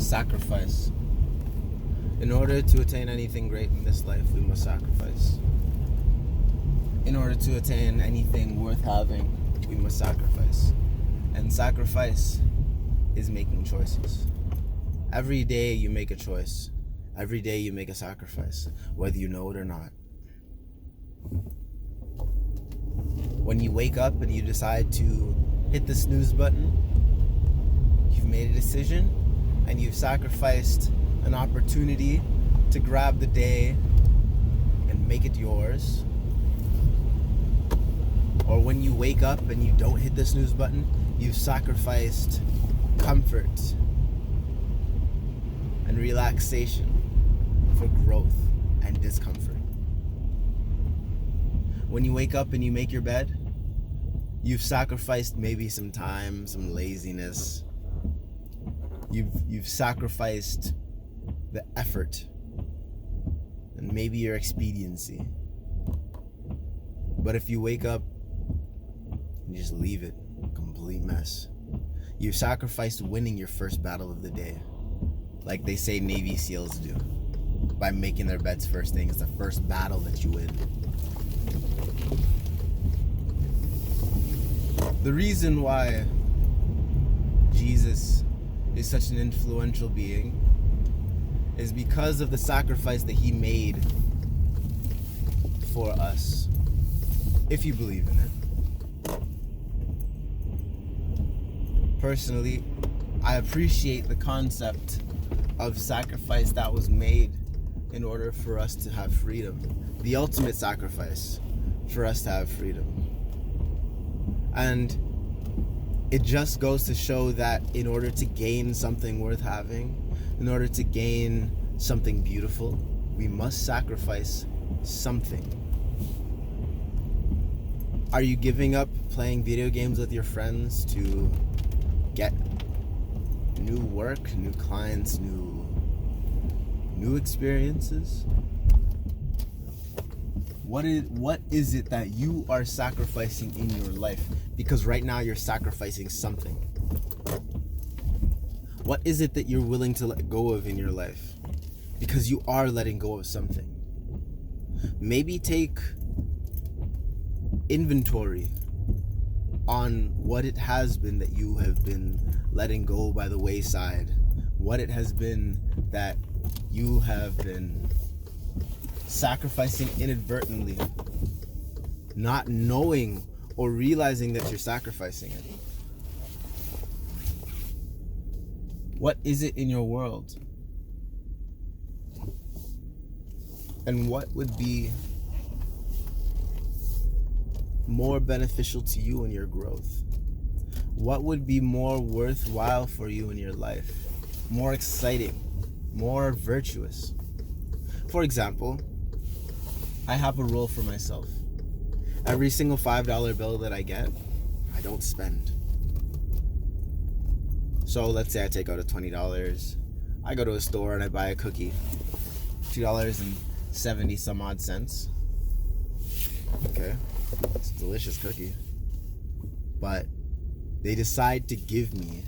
Sacrifice. In order to attain anything great in this life, we must sacrifice. In order to attain anything worth having, we must sacrifice. And sacrifice is making choices. Every day you make a choice. Every day you make a sacrifice, whether you know it or not. When you wake up and you decide to hit the snooze button, you've made a decision and you've sacrificed an opportunity to grab the day and make it yours. Or when you wake up and you don't hit the snooze button, you've sacrificed comfort and relaxation for growth and discomfort. When you wake up and you make your bed, you've sacrificed maybe some time, some laziness. You've sacrificed the effort and maybe your expediency. But if you wake up and just leave it a complete mess, you've sacrificed winning your first battle of the day, like they say Navy SEALs do, by making their beds first thing. It's the first battle that you win. The reason why Jesus is such an influential being is because of the sacrifice that he made for us, if you believe in it. Personally, I appreciate the concept of sacrifice that was made in order for us to have freedom. The ultimate sacrifice for us to have freedom. And it just goes to show that in order to gain something worth having, in order to gain something beautiful, we must sacrifice something. Are you giving up playing video games with your friends to get new work, new clients, new experiences? What is it that you are sacrificing in your life? Because right now you're sacrificing something. What is it that you're willing to let go of in your life? Because you are letting go of something. Maybe take inventory on what it has been that you have been letting go by the wayside. What it has been that you have been sacrificing inadvertently, not knowing or realizing that you're sacrificing it. What is it in your world? And what would be more beneficial to you in your growth? What would be more worthwhile for you in your life? More exciting, more virtuous? For example, I have a rule for myself. Every single $5 bill that I get, I don't spend. So let's say I take out a $20. I go to a store and I buy a cookie. $2.70 some odd cents. Okay, it's a delicious cookie. But they decide to give me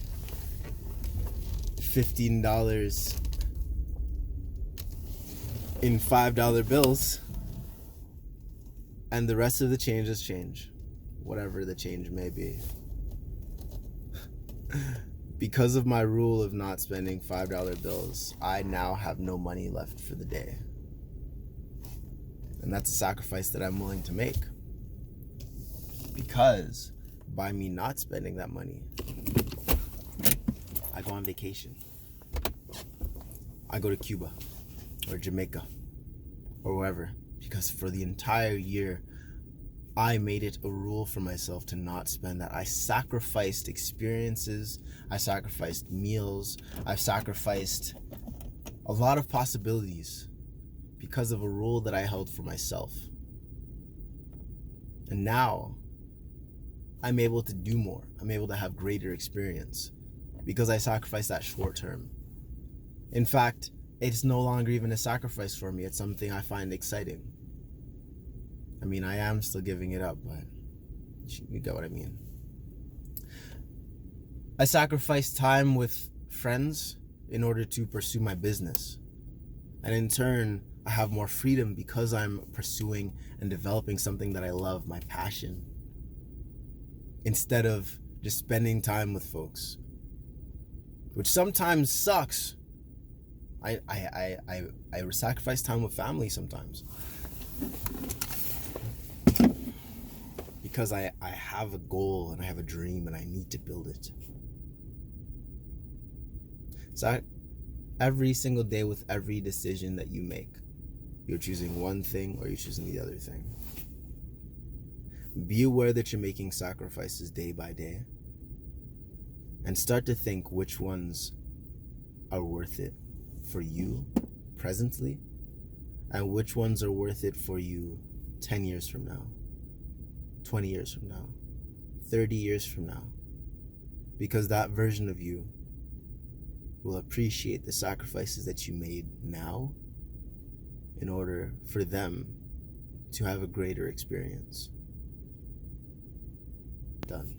$15 in $5 bills. And the rest of the change is change, whatever the change may be. Because of my rule of not spending $5 bills, I now have no money left for the day. And that's a sacrifice that I'm willing to make. Because by me not spending that money, I go on vacation. I go to Cuba or Jamaica or wherever. Because for the entire year, I made it a rule for myself to not spend that. I sacrificed experiences. I sacrificed meals. I've sacrificed a lot of possibilities because of a rule that I held for myself. And now I'm able to do more. I'm able to have greater experience because I sacrificed that short term. In fact, it's no longer even a sacrifice for me. It's something I find exciting. I mean, I am still giving it up, but you get what I mean. I sacrifice time with friends in order to pursue my business. And in turn, I have more freedom because I'm pursuing and developing something that I love, my passion, instead of just spending time with folks, which sometimes sucks. I sacrifice time with family sometimes because I have a goal and I have a dream and I need to build it. So every single day, with every decision that you make, you're choosing one thing or you're choosing the other thing. Be aware that you're making sacrifices day by day, and start to think which ones are worth it for you presently, and which ones are worth it for you 10 years from now, 20 years from now, 30 years from now. Because that version of you will appreciate the sacrifices that you made now in order for them to have a greater experience. Done.